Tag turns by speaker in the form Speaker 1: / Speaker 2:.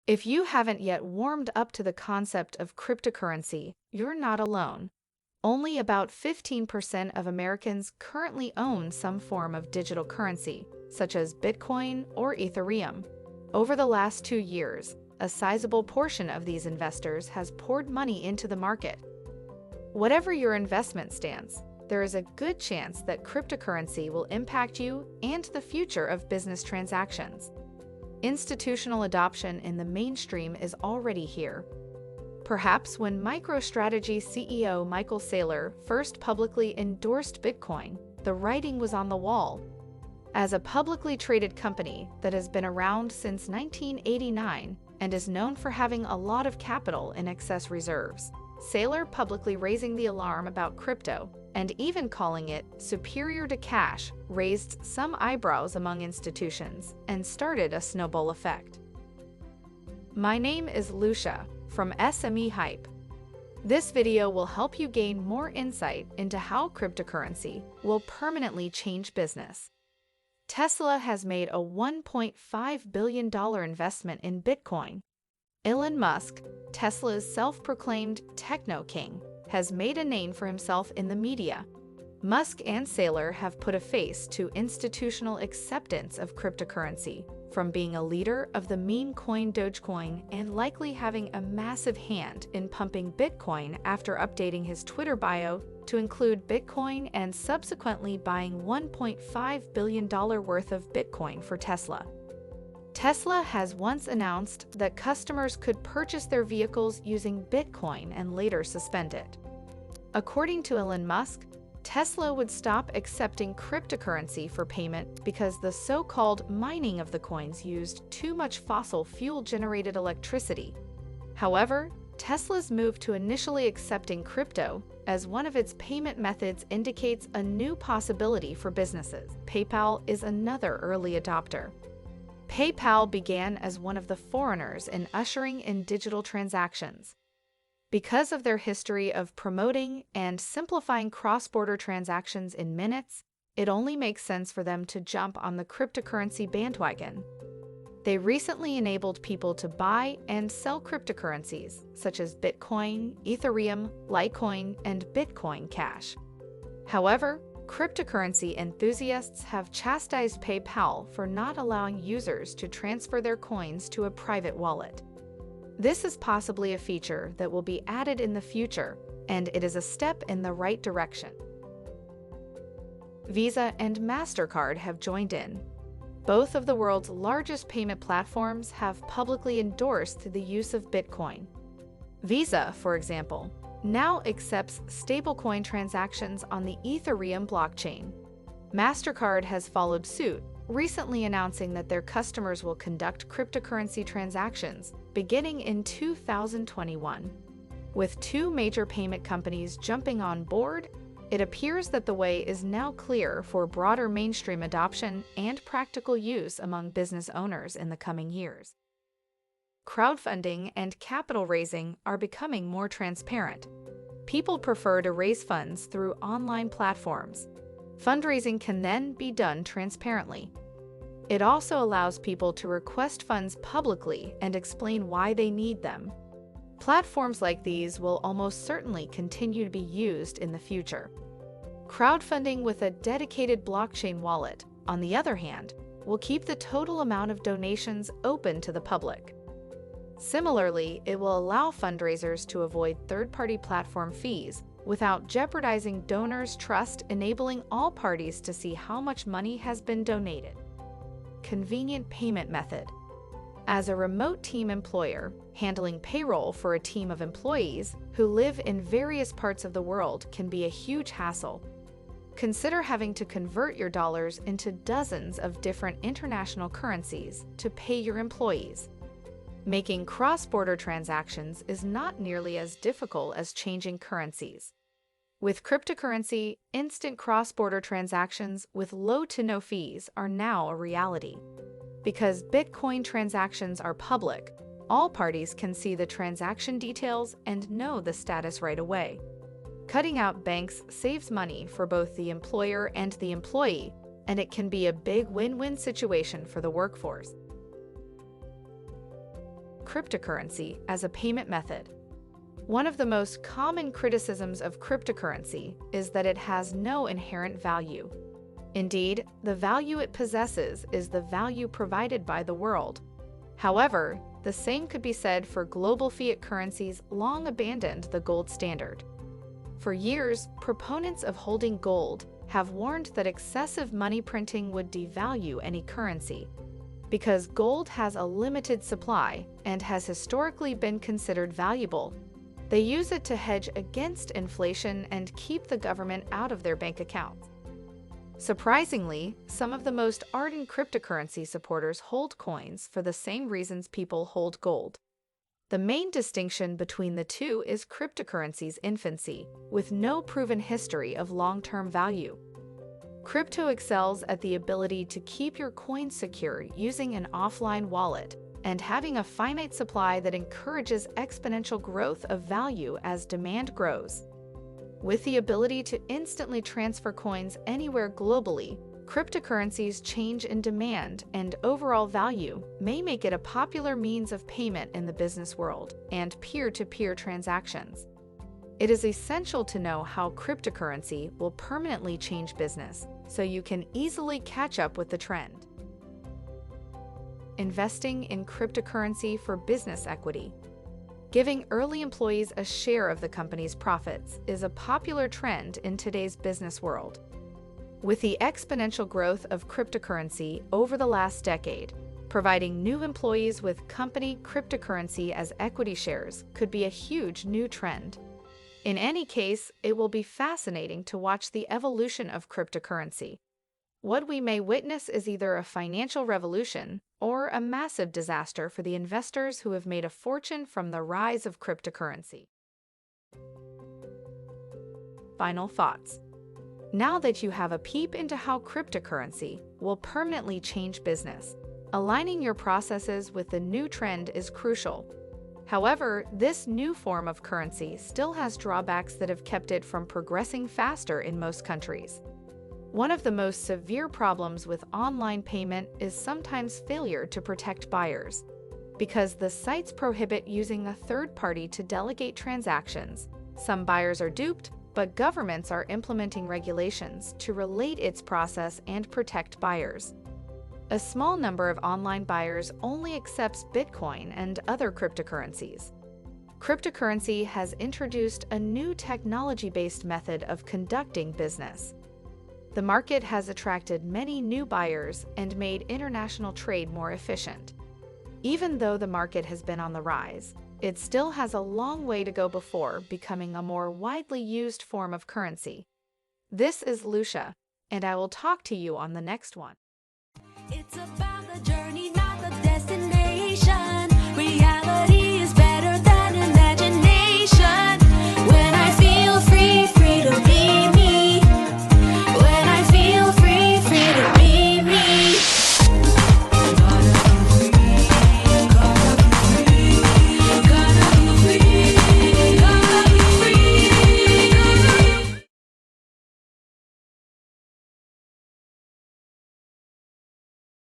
Speaker 1: If you haven't yet warmed up to the concept of cryptocurrency, you're not alone. Only about 15% of Americans currently own some form of digital currency, such as Bitcoin or Ethereum. Over the last 2 years, a sizable portion of these investors has poured money into the market. Whatever your investment stance, there is a good chance that cryptocurrency will impact you and the future of business transactions. Institutional adoption in the mainstream is already here. Perhaps when MicroStrategy CEO Michael Saylor first publicly endorsed Bitcoin, the writing was on the wall. As a publicly traded company that has been around since 1989 and is known for having a lot of capital in excess reserves, Saylor publicly raising the alarm about crypto and even calling it superior to cash raised some eyebrows among institutions and started a snowball effect. My name is Lucia from SME-Hype. This video will help you gain more insight into how cryptocurrency will permanently change business. Tesla has made a $1.5 billion investment in Bitcoin. Elon Musk, Tesla's self-proclaimed techno king, has made a name for himself in the media. Musk and Saylor have put a face to institutional acceptance of cryptocurrency, from being a leader of the meme coin Dogecoin and likely having a massive hand in pumping Bitcoin after updating his Twitter bio to include Bitcoin and subsequently buying $1.5 billion worth of Bitcoin for Tesla. Tesla has once announced that customers could purchase their vehicles using Bitcoin and later suspend it. According to Elon Musk, Tesla would stop accepting cryptocurrency for payment because the so-called mining of the coins used too much fossil fuel-generated electricity. However, Tesla's move to initially accepting crypto as one of its payment methods indicates a new possibility for businesses. PayPal is another early adopter. PayPal began as one of the forerunners in ushering in digital transactions. Because of their history of promoting and simplifying cross-border transactions in minutes, it only makes sense for them to jump on the cryptocurrency bandwagon. They recently enabled people to buy and sell cryptocurrencies such as Bitcoin, Ethereum, Litecoin, and Bitcoin Cash. However, cryptocurrency enthusiasts have chastised PayPal for not allowing users to transfer their coins to a private wallet. This is possibly a feature that will be added in the future, and it is a step in the right direction. Visa and Mastercard have joined in. Both of the world's largest payment platforms have publicly endorsed the use of Bitcoin. Visa, for example, now accepts stablecoin transactions on the Ethereum blockchain. Mastercard has followed suit, recently announcing that their customers will conduct cryptocurrency transactions beginning in 2021. With two major payment companies jumping on board, it appears that the way is now clear for broader mainstream adoption and practical use among business owners in the coming years. Crowdfunding and capital raising are becoming more transparent. People prefer to raise funds through online platforms. Fundraising can then be done transparently. It also allows people to request funds publicly and explain why they need them. Platforms like these will almost certainly continue to be used in the future. Crowdfunding with a dedicated blockchain wallet, on the other hand, will keep the total amount of donations open to the public. Similarly, it will allow fundraisers to avoid third-party platform fees without jeopardizing donors' trust, enabling all parties to see how much money has been donated. Convenient payment method. As a remote team employer, handling payroll for a team of employees who live in various parts of the world can be a huge hassle. Consider having to convert your dollars into dozens of different international currencies to pay your employees. Making cross-border transactions is not nearly as difficult as changing currencies. With cryptocurrency, instant cross-border transactions with low to no fees are now a reality. Because Bitcoin transactions are public, all parties can see the transaction details and know the status right away. Cutting out banks saves money for both the employer and the employee, and it can be a big win-win situation for the workforce. cryptocurrency as a payment method. One of the most common criticisms of cryptocurrency is that it has no inherent value. Indeed, the value it possesses is the value provided by the world. However, the same could be said for global fiat currencies long abandoned the gold standard. For years, proponents of holding gold have warned that excessive money printing would devalue any currency. Because gold has a limited supply and has historically been considered valuable, they use it to hedge against inflation and keep the government out of their bank accounts. Surprisingly, some of the most ardent cryptocurrency supporters hold coins for the same reasons people hold gold. The main distinction between the two is cryptocurrency's infancy, with no proven history of long-term value. Crypto excels at the ability to keep your coins secure using an offline wallet and having a finite supply that encourages exponential growth of value as demand grows. With the ability to instantly transfer coins anywhere globally, cryptocurrency's change in demand and overall value may make it a popular means of payment in the business world and peer-to-peer transactions. It is essential to know how cryptocurrency will permanently change business, so you can easily catch up with the trend. Investing in cryptocurrency for business equity. Giving early employees a share of the company's profits is a popular trend in today's business world. With the exponential growth of cryptocurrency over the last decade, providing new employees with company cryptocurrency as equity shares could be a huge new trend. In any case, it will be fascinating to watch the evolution of cryptocurrency. What we may witness is either a financial revolution or a massive disaster for the investors who have made a fortune from the rise of cryptocurrency. Final thoughts. Now that you have a peep into how cryptocurrency will permanently change business, aligning your processes with the new trend is crucial. However, this new form of currency still has drawbacks that have kept it from progressing faster in most countries. One of the most severe problems with online payment is sometimes failure to protect buyers. Because the sites prohibit using a third party to delegate transactions, some buyers are duped, but governments are implementing regulations to relate its process and protect buyers. A small number of online buyers only accepts Bitcoin and other cryptocurrencies. Cryptocurrency has introduced a new technology-based method of conducting business. The market has attracted many new buyers and made international trade more efficient. Even though the market has been on the rise, it still has a long way to go before becoming a more widely used form of currency. This is Lucia, and I will talk to you on the next one.
Speaker 2: It's about